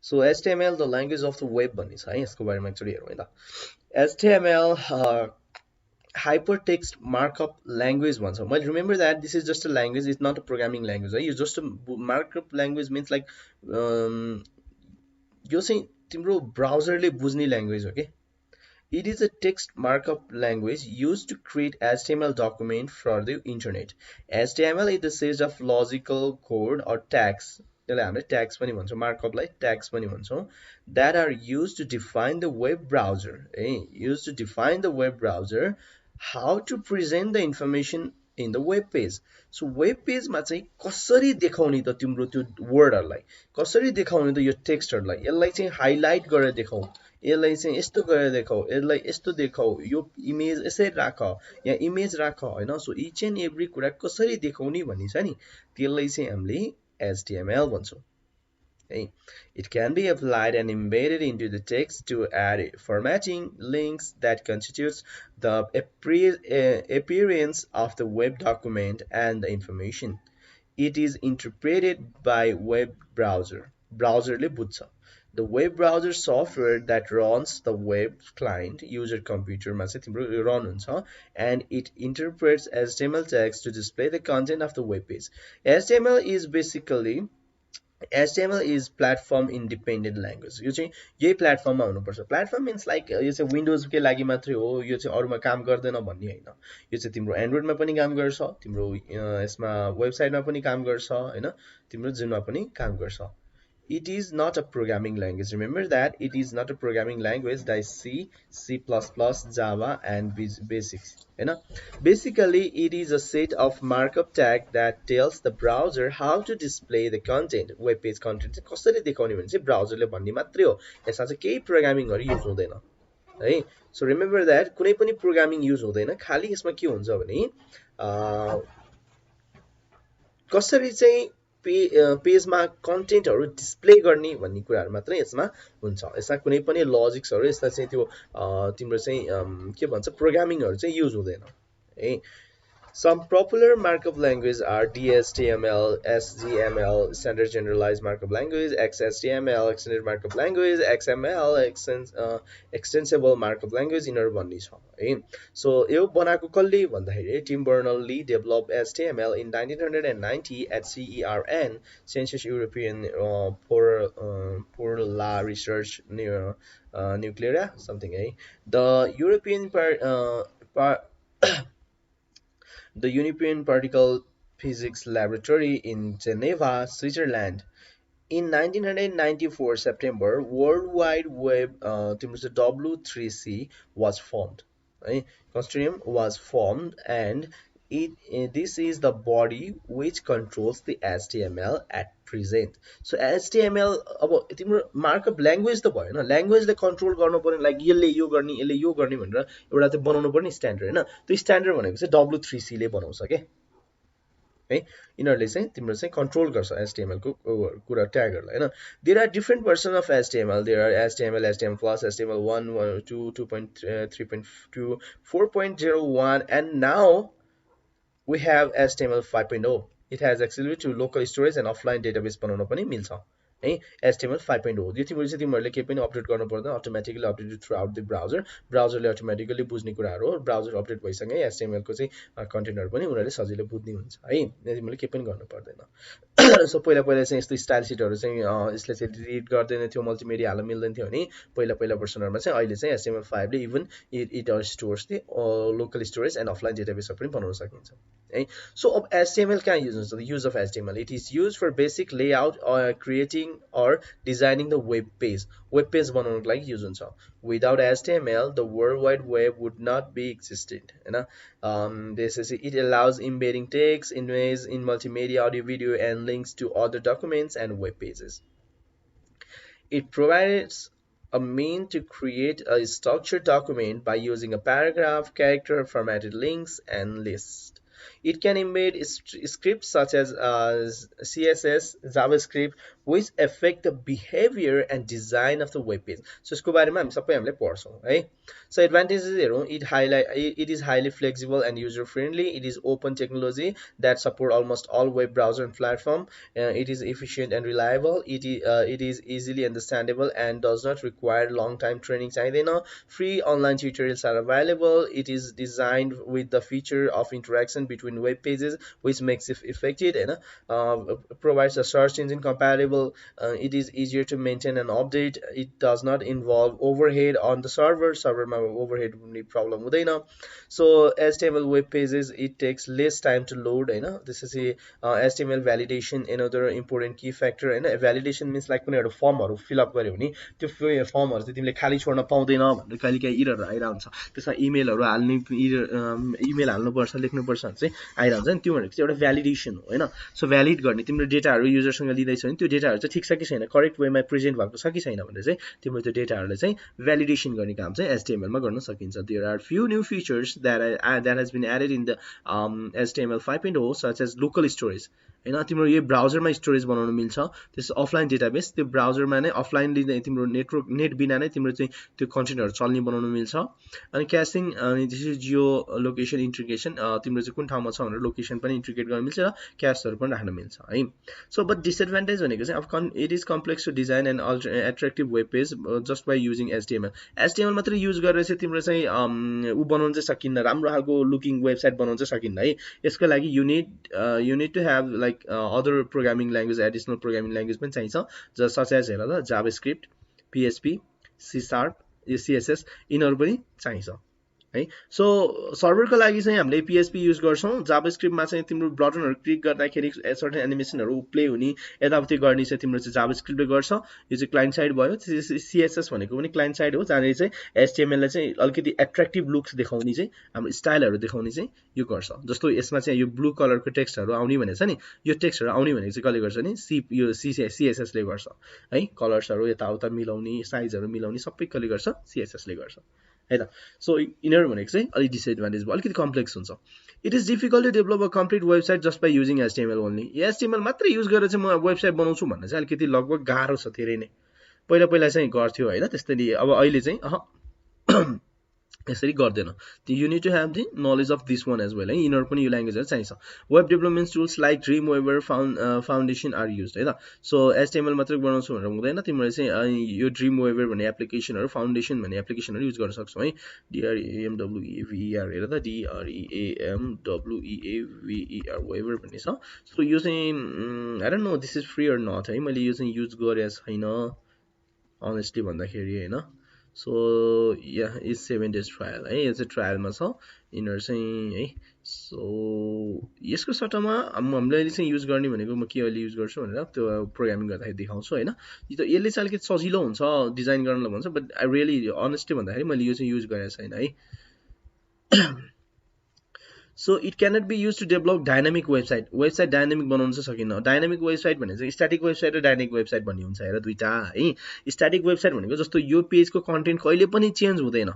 So HTML the language of the web भन्ने छ है यसको बारेमा एकचोटि हेरौँ है त HTML hypertext markup language भन्छ मैले remember that this is just a language, it's not a programming language है यो just a markup language means like यो चाहिँ तिम्रो ब्राउजरले बुझ्ने ल्याङ्ग्वेज हो के It is a text markup language used to create HTML document for the internet. HTML is the set of logical code or tags. त्यसलाई हामीले tags पनि भन्छौँ markup लाई tags पनि भन्छौँ that are used to define the web browser. Used to define the web browser how to present the information in the web page. So web page मा चाहिँ कसरी देखाउने त तिम्रो त्यो वर्डहरुलाई कसरी देखाउने त यो टेक्स्टहरुलाई यसलाई चाहिँ हाइलाइट गरेर देखाऊ यसलाई चाहिँ यस्तो गरेर देखाऊ यसलाई यस्तो देखाऊ यो इमेज यसरी राख या इमेज राख हैन सो इच एन्ड एभ्री कुरा कसरी देखाउने भन्ने छ नि त्यसलाई चाहिँ हामीले HTML भन्छौं It can be applied and embedded into the text to add formatting, links that constitutes the appearance of the web document and the information. It is interpreted by web browser. Browserले बुझ्छ. The web browser software that runs the web client user computer मा चाहिँ तिम्रो run हुन्छ and it interprets HTML text to display the content of the web page. HTML is platform independent language. यो चाहिँ यही प्लेटफर्ममा हुनुपर्छ. प्लेटफर्म मीन्स लाइक यो चाहिँ विन्डोज के लागि मात्रै हो यो चाहिँ अरुमा काम गर्दैन भन्ने हैन. यो चाहिँ तिम्रो एन्ड्रोइडमा पनि काम गर्छ, तिम्रो यसमा वेबसाइटमा पनि काम गर्छ हैन, तिम्रो जुनमा पनि काम गर्छ. It is not a programming language. Remember that it is not a programming language like C, C++, Java and basics. You know? Basically, it is a set of markup tag that tells the browser how to display the content. Web page content कसरी देखाउने भने चाहिँ ब्राउजरले भन्ने मात्रै हो. यसमा चाहिँ केही प्रोग्रामिङहरु युज हुँदैन. है सो रिमेम्बर दैट कुनै पनि प्रोग्रामिङ युज हुँदैन. खाली यसमा के हुन्छ भने कसरी चाहिँ पेजमा कन्टेन्टहरु डिस्प्ले गर्ने भन्ने कुराहरु मात्रै यसमा हुन्छ. यसमा कुनै पनि लजिक्सहरु यसमा चाहिँ त्यो तिम्रो चाहिँ के भन्छ प्रोग्रामिङहरु चाहिँ युज हुँदैन है. Some popular markup languages are DHTML, SGML, Standard Generalized Markup Language, XHTML, Extended Markup Language, XML, Extensible Markup Language, यिनीहरु भन्ने छ है. So यो बनाएको कसले भन्दाखेरि Tim Berners-Lee developed HTML in 1990 at CERN, Census European for La Research Nuclear something है. The European Particle Physics Laboratory in Geneva, Switzerland. In 1994 September, World Wide Web W3C was formed. Consortium was formed and this is the body which controls the HTML at present. So HTML अब तिम्रो markup language त भयो हैन ल्याङ्ग्वेजले control गर्नु पर्ने like यसले यो गर्ने भनेर एउटा चाहिँ बनाउनु पर्ने स्ट्यान्डर्ड हैन त्यो स्ट्यान्डर्ड भनेको चाहिँ W3C ले बनाउँछ के है यिनीहरुले चाहिँ तिम्रो चाहिँ कन्ट्रोल गर्छ HTML को कुरा ट्यागहरुलाई हैन. There are different versions of HTML. There are HTML, HTML+, HTML1, 2, 2.3.2, 4.01 and now we have HTML 5.0. It has accessibility to local storage and offline database बनाउन पनि मिल्छ है. HTML 5.0 यो तिमीहरुले केही पनि अपडेट गर्नु पर्दैन automatically updated throughout the browser ब्राउजरले अटोमेटिकली बुझ्ने कुराहरु हो. ब्राउजर अपडेट भइसँगै HTML को चाहिँ कन्टेन्टहरु पनि उनीहरुले सजिलै बुझ्ने हुन्छ है. तिमीले केही पनि गर्नु पर्दैन. सो पहिला चाहिँ यस्तो स्टाइल शीटहरु चाहिँ यसले चाहिँ डिलिट गर्दैन थियो मल्टिमिडिया हाल्न मिल्दैन थियो भने पहिला वर्जनहरुमा चाहिँ अहिले चाहिँ HTML5 ले even it stores the local storage and offline डेटाबेसहरु पनि बनाउन सकिन्छ है. सो अब HTML कहाँ युज हुन्छ? The use of HTML it is used for basic layout creating or designing the web page. Web page बनाउनको लागि युज हुन्छ. Without HTML, the World Wide Web would not be existed. It allows embedding text, images in multimedia, audio, video, and links to other documents and web pages. It provides a means to create a structured document by using a paragraph, character, formatted links, and lists. It can embed scripts such as CSS, JavaScript, which affect the behavior and design of the web page. So यसको बारेमा हामी सबै हामीले पढ्छौँ है. So advantages हेरौँ, it is highly flexible and user friendly. It is open technology that support almost all web browser and platform. It is efficient and reliable. It is easily understandable and does not require long time training चाहिँदैन. Free online tutorials are available. It is designed with the feature of interaction between web pages, which makes it effective and provides a search engine compatible. It is easier to maintain and update. It does not involve overhead on the server मा overhead problem हुँदैन. So HTML web pages, it takes less time to load हैन. त्यसपछि HTML validation another important key factor हैन. Validation means like कुनै एउटा फर्महरु feel up गर्यो भने त्यो फर्महरु चाहिँ तिमीले खाली छोड्न पाउँदैन भनेर कहिलेकाहीँ एरर आइरहन्छ. त्यसमा इमेलहरु हाल्ने इमेल हाल्नुपर्छ लेख्नुपर्छ भने चाहिँ आइरहन्छ नि. त्यो भनेको चाहिँ एउटा भ्यालिडेसन हो हैन. सो भ्यालिड गर्ने तिम्रो डेटाहरु युजरसँग लिँदैछ भने त्यो डेटाहरु चाहिँ ठिक छ कि छैन, करेक्ट वेमा प्रेजेन्ट भएको छ कि छैन भनेर चाहिँ तिम्रो त्यो डेटाहरुले चाहिँ भ्यालिडेसन गर्ने काम चाहिँ HTML मा गर्न सकिन्छ. There are few new features that has been added in the HTML 5.0 such as local storage हैन. तिम्रो यो ब्राउजरमा स्टोरेज बनाउन मिल्छ. त्यस अफलाइन डेटाबेस त्यो ब्राउजरमा नै अफलाइनली नै तिम्रो नेट बिना नै तिम्रो चाहिँ त्यो कन्टेन्टहरु चल्ने बनाउन मिल्छ. अनि क्याशिङ अनि this is Jio location integration, तिम्रो चाहिँ कुन ठाउँमा छ भनेर लोकेसन पनि इन्टिग्रेट गर्न मिल्छ र क्याशहरु पनि राख्न मिल्छ है. सो बट डिसएडभान्टेज भनेको चाहिँ it is complex to design and attractive web page just by using HTML मात्र युज गरेर चाहिँ तिम्रो चाहिँ उ बनाउन चाहिँ सकिन्न, राम्रो खालको लुकिङ वेबसाइट बनाउन चाहिँ सकिन्न है. यसको लागि you need to have like other programming language, additional programming language पनि चाहिन्छ, just such as हेर त JavaScript, PHP, C#, CSS यिनीहरु पनि चाहिन्छ है. सो सर्भरको लागि चाहिँ हामीले PHP युज गर्छौं. जावास्क्रिप्टमा चाहिँ तिम्रो बटनहरु क्लिक गर्दाखेरि सर्टेन एनिमेसनहरु प्ले हुने यताउति गर्ने चाहिँ तिम्रो चाहिँ जावास्क्रिप्टले गर्छ. यो चाहिँ क्लाइन्ट साइड भयो. CSS भनेको पनि क्लाइन्ट साइड हो, जहाँले चाहिँ HTML लाई चाहिँ अलिकति एट्र्याक्टिभ लुक्स देखाउने चाहिँ हाम्रो स्टाइलहरु देखाउने चाहिँ यो गर्छ. जस्तो यसमा चाहिँ यो ब्लू कलरको टेक्स्टहरु आउने भनेको छ नि, यो टेक्स्टहरु आउने भनेको चाहिँ कसले गर्छ नि, CSS ले गर्छ है. कलर्सहरु यताउता मिलाउने, साइजहरु मिलाउने सबै कसले गर्छ, CSS ले गर्छ है त. सो इनर भनेको चाहिँ अलि डिसएडभान्टेज भयो, अलिकति कम्प्लेक्स हुन्छ. It is difficult to develop a complete website just by using HTML only. HTML मात्र युज गरेर चाहिँ म वेबसाइट बनाउँछु भन्ने चाहिँ अलिकति लगभग गाह्रो छ, धेरै नै. पहिला चाहिँ गर्थ्यो हैन, त्यस्तै अब अहिले चाहिँ यसरी गर्दैन. You need to have the knowledge of this one as well है. यिनीहरु पनि यो ल्याङ्ग्वेजहरु चाहिन्छ. Web development tools like Dreamweaver foundation are used है त. सो HTML मात्र बनाउँछु भनेर हुँदैन, तिमीले चाहिँ यो ड्रिमवेभर भन्ने एप्लिकेसनहरु, फाउन्डेसन भन्ने एप्लिकेसनहरु युज गर्न सक्छौ है. DREAMWEVER हेर त, DREAMWEVER वेभर भन्ने छ. सो यो चाहिँ I don't know this is free or not है. मैले यो चाहिँ युज गरेको छैन अनेस्टली भन्दाखेरि हैन. So yeah is 7 days trial है. यो चाहिँ ट्रायलमा छ यिनीहरु चाहिँ है. सो यसको सट्टामा हामीले अहिले चाहिँ युज गर्ने भनेको म के अहिले युज गर्छु भनेर त्यो प्रोग्रामिङ गर्दाखेरि देखाउँछु हैन. यसले चाहिँ अलिकति सजिलो हुन्छ डिजाइन गर्नलाई भन्छ, बट आई रियली अनेस्टली भन्दाखेरि मैले यो चाहिँ युज गरेको छैन है. So it cannot be used to develop dynamic website. Website dynamic बनाउन चाहिँ सकिन्न. डायनामिक वेबसाइट भने चाहिँ स्ट्याटिक वेबसाइट र डायनामिक वेबसाइट भन्ने हुन्छ हेर दुईटा है. स्ट्याटिक वेबसाइट भनेको जस्तो यो पेजको कन्टेन्ट कहिले पनि चेन्ज हुँदैन,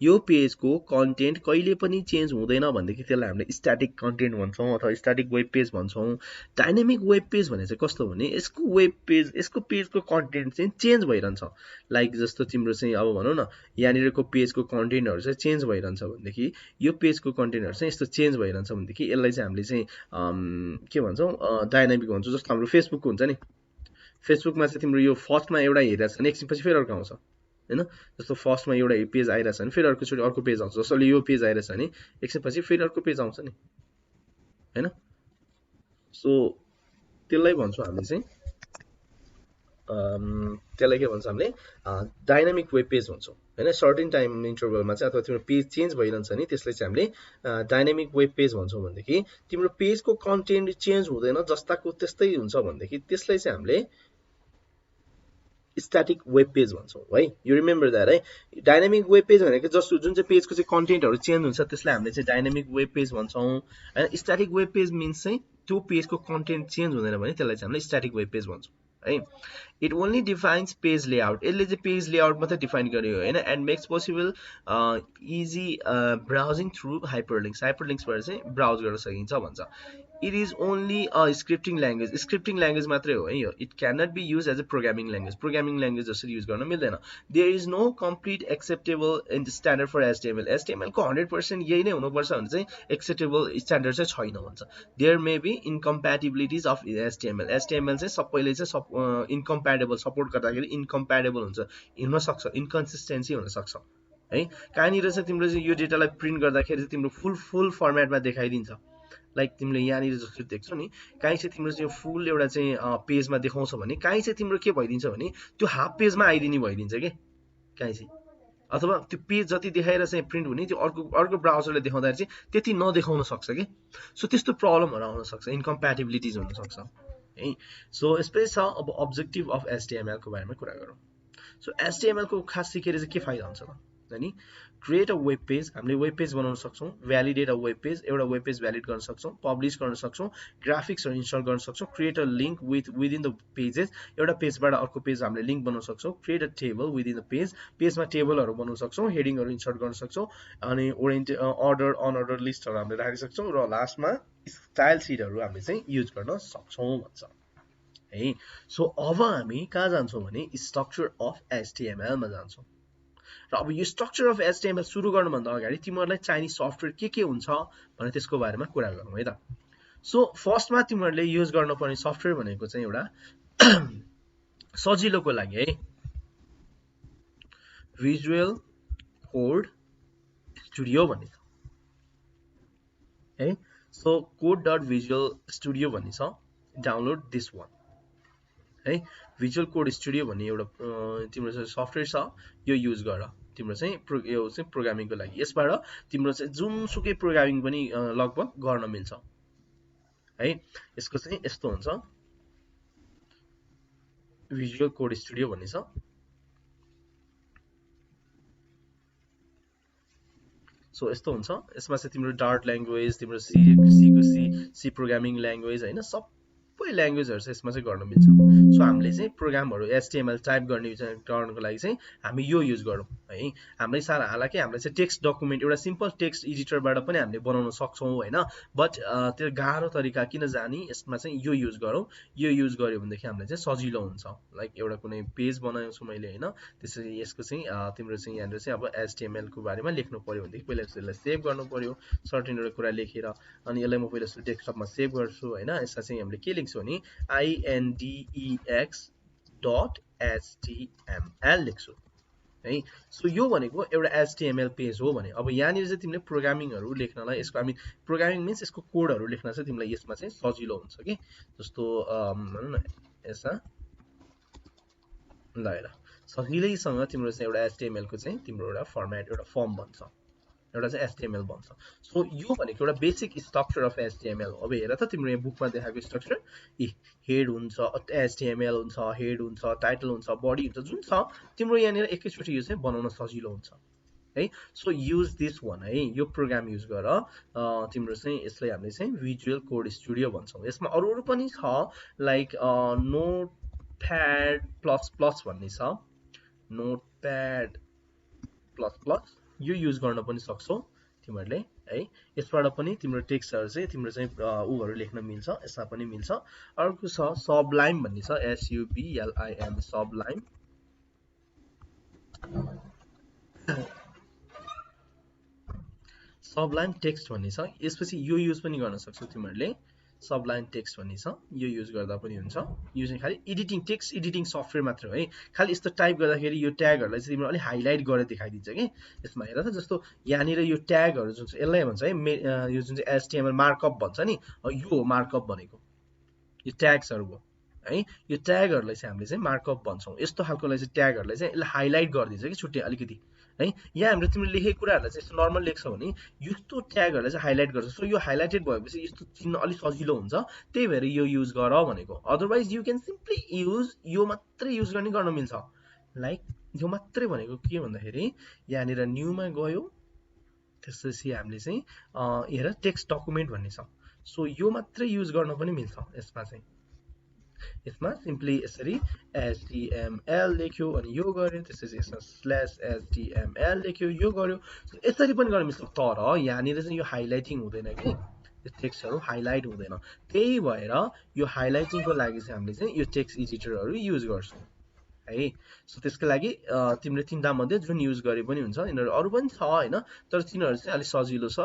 यो पेजको कन्टेन्ट कहिले पनि चेन्ज हुँदैन भनेदेखि त्यसलाई हामीले स्ट्याटिक कन्टेन्ट भन्छौं अथवा स्ट्याटिक वेब पेज भन्छौं. डायनामिक वेब पेज भने चाहिँ कस्तो भने यसको वेब पेज, यसको पेजको कन्टेन्ट चाहिँ चेन्ज भइरहन्छ. लाइक जस्तो तिम्रो चाहिँ अब भनौं न यहाँनिरको पेजको कन्टेन्टहरु चाहिँ चेन्ज भइरहन्छ भनेदेखि यो पेजको कन्टेन्टहरु चाहिँ यस्तो चेन्ज भइरहन्छ भनेदेखि यसलाई चाहिँ हामीले चाहिँ के भन्छौं, डायनामिक भन्छौं. जस्तो हाम्रो फेसबुकको हुन्छ नि, फेसबुकमा चाहिँ तिम्रो यो फर्स्टमा एउटा हेरेछ भने एकछिनपछि फेरि अर्को आउँछ हैन. जस्तो फर्स्टमा एउटा पेज आइराछ भने फेरि अर्कोचोटी अर्को पेज आउँछ. जस्तो यो पेज आइराछ भने एकछिनपछि फेरि अर्को पेज आउँछ नि हैन. सो त्यसलाई भन्छौं हामीले चाहिँ त्यसलाई के भन्छ हामीले डायनामिक वेब पेज भन्छौं हैन. सर्टेन टाइम इन्टरभलमा चाहिँ अथवा तिम्रो पेज चेन्ज भइरहन्छ नि त्यसलाई चाहिँ हामीले डायनामिक वेब पेज भन्छौं. भनेदेखि तिम्रो पेजको कन्टेन्ट चेन्ज हुँदैन, जस्ताको त्यस्तै हुन्छ भनेदेखि त्यसलाई चाहिँ हामीले स्ट्याटिक वेब पेज भन्छौं है. यु रिमेम्बर दैट है. डायनामिक वेब पेज भनेको जस्तो जुन चाहिँ पेजको चाहिँ कन्टेन्टहरु चेन्ज हुन्छ त्यसलाई हामीले चाहिँ डायनामिक वेब पेज भन्छौं हैन. स्ट्याटिक वेब पेज मिन्स चाहिँ त्यो पेजको कन्टेन्ट चेन्ज हुँदैन भने त्यसलाई चाहिँ हामीले स्ट्याटिक वेब पेज भन्छौं है. It only defines page layout. यसले चाहिँ पेज लेआउट मात्र डिफाइन गर्यो हैन. And makes possible easy browsing through hyperlinks. हाइपरलिंक्सबाट चाहिँ ब्राउज गर्न सकिन्छ भन्छ. it is only a scripting language. Scripting language मात्रै हो है यो. It cannot be used as a programming language. Programming language जसरी use गर्न मिल्दैन. There is no complete acceptable in the standard for HTML. HTML को 100% यही नै हुनुपर्छ भने चाहिँ acceptable standard चाहिँ छैन भन्छ. There may be incompatibilities of HTML. HTML चाहिँ सबैले चाहिँ incompatible support गर्दाखेरि incompatible हुन्छ, हुन सक्छ, inconsistency हुन सक्छ है. कहाँनिर चाहिँ तिम्रो चाहिँ यो डेटालाई प्रिन्ट गर्दाखेरि चाहिँ तिम्रो फुल फर्मेटमा देखाइदिन्छ. लाइक तिमीले यहाँनिर जस्तो देख्छौ नि, काहीँ चाहिँ तिम्रो चाहिँ फुल एउटा चाहिँ पेजमा देखाउँछ भने काहीँ चाहिँ तिम्रो के भइदिन्छ भने त्यो हाफ पेजमा आइदिने भइदिन्छ के काहीँ चाहिँ, अथवा त्यो पेज जति देखाएर चाहिँ प्रिन्ट हुने त्यो अर्को ब्राउजरले देखाउँदाखेरि चाहिँ त्यति नदेखाउन सक्छ के. सो त्यस्तो प्रब्लमहरू आउन सक्छ, इन्कम्प्याटिबिलिटिज हुन सक्छ है. सो यसपछि छ अब अब्जेक्टिभ अफ एचटिएमएल को बारेमा कुरा गरौँ. सो एचटिएमएल को खास सिकेर चाहिँ के फाइदा हुन्छ त अनि क्रिएट अ वेब पेज. हामीले वेब पेज बनाउन सक्छौँ, भ्यालिडेट अ वेब पेज, एउटा वेब पेज भ्यालिड गर्न सक्छौँ, पब्लिस गर्न सक्छौँ, ग्राफिक्सहरू इन्स्टल गर्न सक्छौँ, create a link within the pages, एउटा पेजबाट अर्को पेज हामीले लिङ्क बनाउन सक्छौँ, create a table within the page, पेजमा टेबलहरू बनाउन सक्छौँ, हेडिङहरू इन्सर्ट गर्न सक्छौँ, अनि अर्डर अनअर्डर लिस्टहरू हामीले राख्न सक्छौँ, र लास्टमा स्टाइल सिटहरू हामीले चाहिँ युज गर्न सक्छौँ भन्छ है. सो अब हामी कहाँ जान्छौँ भने स्ट्रक्चर अफ एचटिएमएल मा जान्छौँ. र अब यो स्ट्रक्चर अफ एचटिएमएल सुरु गर्नुभन्दा अगाडि तिमीहरूलाई चाहिने सफ्टवेयर के हुन्छ भने त्यसको बारेमा कुरा गरौँ है त. सो फर्स्टमा तिमीहरूले युज गर्नुपर्ने सफ्टवेयर भनेको चाहिँ एउटा सजिलोको लागि है भिजुअल कोड स्टुडियो भन्ने छ है. सो code.visual studio भन्ने छ, डाउनलोड दिस वान है. भिजुअल कोड स्टुडियो भन्ने एउटा तिम्रो चाहिँ सफ्टवेयर छ, यो युज गर तिम्रो चाहिँ यो चाहिँ प्रोग्रामिङको लागि. यसबाट तिम्रो चाहिँ जुनसुकै प्रोग्रामिङ पनि लगभग गर्न मिल्छ है. यसको चाहिँ यस्तो हुन्छ, भिजुअल कोड स्टुडियो भन्ने छ. सो यस्तो हुन्छ, यसमा चाहिँ तिम्रो डार्ट ल्याङ्ग्वेज, तिम्रो सी प्रोग्रामिङ ल्याङ्ग्वेज होइन, सबै ल्याङ्ग्वेजहरू चाहिँ यसमा चाहिँ गर्न मिल्छ. सो हामीले चाहिँ प्रोग्रामहरू एचटिएमएल टाइप गर्नको लागि चाहिँ हामी यो युज गरौँ है. हामीले हालाकि हामीले चाहिँ टेक्स्ट डकुमेन्ट एउटा सिम्पल टेक्स्ट एडिटरबाट पनि हामीले बनाउन सक्छौँ होइन, बट त्यो गाह्रो तरिका किन जाने, यसमा चाहिँ यो युज गरौँ. यो युज गर्यो भनेदेखि हामीलाई चाहिँ सजिलो हुन्छ. लाइक एउटा कुनै पेज बनाएको छु मैले होइन, त्यसरी यसको चाहिँ तिम्रो चाहिँ यहाँनिर चाहिँ अब एचटिएमएल को बारेमा लेख्नु पर्यो भनेदेखि पहिला यसलाई सेभ गर्नु पर्यो, सर्टेन एउटा कुरा लेखेर, अनि यसलाई म पहिला डेस्कटपमा सेभ गर्छु होइन. यसलाई चाहिँ हामीले के लेख्छौँ भने index.html लेख्छु है. सो यो भनेको एउटा एचटिएमएल पेज हो भने अब यहाँनिर चाहिँ तिमीले प्रोग्रामिङहरू लेख्नलाई, यसको हामी प्रोग्रामिङ मिन्स यसको कोडहरू लेख्न चाहिँ तिमीलाई यसमा चाहिँ सजिलो हुन्छ कि. जस्तो भनौँ न यसमा ल हेर सजिलैसँग तिम्रो चाहिँ एउटा एचटिएमएल को चाहिँ तिम्रो एउटा फर्मेट, एउटा फर्म बन्छ, एउटा चाहिँ एचटिएमएल बन्छ. सो यो भनेको एउटा बेसिक स्ट्रक्चर अफ एचटिएमएल. अब हेर त तिम्रो यहाँ बुकमा देखाएको स्ट्रक्चर, हेड हुन्छ, एचटिएमएल हुन्छ, हेड हुन्छ, टाइटल हुन्छ, बडी हुन्छ, जुन छ तिम्रो यहाँनिर एकैचोटि यो चाहिँ बनाउन सजिलो हुन्छ है. सो युज दिस वान है, यो प्रोग्राम युज गर. तिम्रो चाहिँ यसलाई हामीले चाहिँ भिजुअल कोड स्टुडियो भन्छौँ. यसमा अरू पनि छ, लाइक नोटप्याड प्लस प्लस भन्ने छ, नोटप्याड प्लस प्लस यो युज गर्न पनि सक्छौ तिमीहरूले है. यसबाट पनि तिम्रो टेक्स्टहरू चाहिँ तिम्रो चाहिँ उहरू लेख्न मिल्छ, यसमा पनि मिल्छ. अर्को छ सबलाइम भन्ने छ, SUBLIM सबलाइम. सबलाइम टेक्स्ट भन्ने छ. यसपछि यो युज पनि गर्न सक्छौ तिमीहरूले, सबलाइन टेक्स्ट भन्ने छ, यो युज गर्दा पनि हुन्छ. यो चाहिँ खालि एडिटिङ, टेक्स्ट एडिटिङ सफ्टवेयर मात्र हो है. खालि यस्तो टाइप गर्दाखेरि यो ट्यागहरूलाई चाहिँ तिमीले अलि हाइलाइट गरेर देखाइदिन्छ कि. यसमा हेर त, जस्तो यहाँनिर यो ट्यागहरू जुन चाहिँ यसलाई भन्छ है, यो जुन चाहिँ एचटिएमएल मार्कअप भन्छ नि, यो हो मार्कअप भनेको, यो ट्याग्सहरू हो है. यो ट्यागहरूलाई चाहिँ हामीले चाहिँ मार्कअप भन्छौँ. यस्तो खालकोलाई चाहिँ ट्यागहरूलाई चाहिँ यसले हाइलाइट गरिदिन्छ कि छुट्टै अलिकति है. यहाँ हाम्रो तिमीले लेखेको कुराहरूलाई चाहिँ यस्तो नर्मल लेख्छौ भने यस्तो ट्यागहरूलाई चाहिँ हाइलाइट गर्छ. सो यो हाइलाइटेड भएपछि यस्तो चिन्न अलिक सजिलो हुन्छ, त्यही भएर यो युज गर भनेको. Otherwise you can simply use, यो मात्रै युज गर्न मिल्छ. लाइक यो मात्रै भनेको के भन्दाखेरि यहाँनिर न्यूमा गयो, त्यसपछि हामीले चाहिँ हेर टेक्स्ट डकुमेन्ट भन्ने छ. सो यो मात्रै युज गर्न पनि मिल्छ. यसमा चाहिँ यसमा सिम्पली यसरी HTML लेख्यो अनि यो गर्यो, त्यसपछि यसमा /HTML लेख्यो, यो गर्यो, यसरी पनि गर्न मिल्छ. तर यहाँनिर चाहिँ यो हाइलाइटिङ हुँदैन कि, यो टेक्स्टहरू हाइलाइट हुँदैन। त्यही भएर यो हाइलाइटिङको लागि चाहिँ हामीले चाहिँ यो टेक्स्ट एडिटरहरू युज गर्छौँ है। सो त्यसको लागि तिमीले तिनवटा मध्ये जुन युज गरे पनि हुन्छ। यिनीहरू अरू पनि छ होइन, तर तिनीहरू चाहिँ अलिक सजिलो छ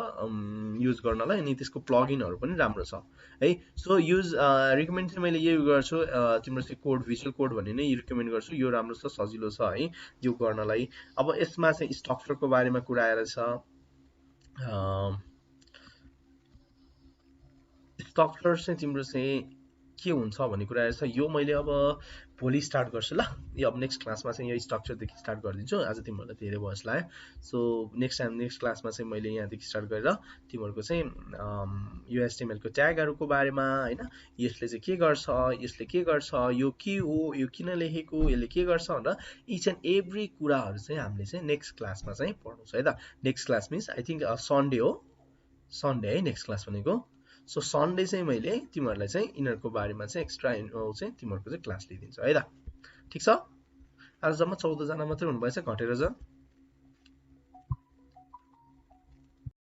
युज गर्नलाई, अनि त्यसको प्लगइनहरू पनि राम्रो छ है। सो युज रिकमेन्ड चाहिँ मैले यही गर्छु, तिम्रो चाहिँ कोड भिजुअल कोड भन्ने नै रिकमेन्ड गर्छु। यो राम्रो छ, सजिलो छ है यो गर्नलाई। अब यसमा चाहिँ स्ट्रक्चरको बारेमा कुरा आएर छ। स्ट्रक्चर चाहिँ तिम्रो चाहिँ के हुन्छ भन्ने कुरा छ। यो मैले अब भोलि स्टार्ट गर्छु ल। यो अब नेक्स्ट क्लासमा चाहिँ यो स्ट्रक्चरदेखि स्टार्ट गरिदिन्छु। आज तिमीहरूलाई धेरै भयो जस्तो लाग्यो। सो नेक्स्ट क्लासमा चाहिँ मैले यहाँदेखि स्टार्ट गरेर तिमीहरूको चाहिँ यो एचटिएमएलको ट्यागहरूको बारेमा होइन, यसले चाहिँ के गर्छ, यसले के गर्छ, यो के हो, यो किन लेखेको, यसले के गर्छ भनेर इच एन्ड एभ्री कुराहरू चाहिँ हामीले चाहिँ नेक्स्ट क्लासमा चाहिँ पढाउँछ है त। Next class means I think Sunday हो, सन्डे है नेक्स्ट क्लास भनेको। सो सन्डे चाहिँ मैले तिमीहरूलाई चाहिँ यिनीहरूको बारेमा चाहिँ एक्स्ट्रा चाहिँ तिमीहरूको चाहिँ क्लास लिइदिन्छु है त। ठिक छ। आज जम्मा 14 जना मात्रै हुनुभएछ, घटेर छ।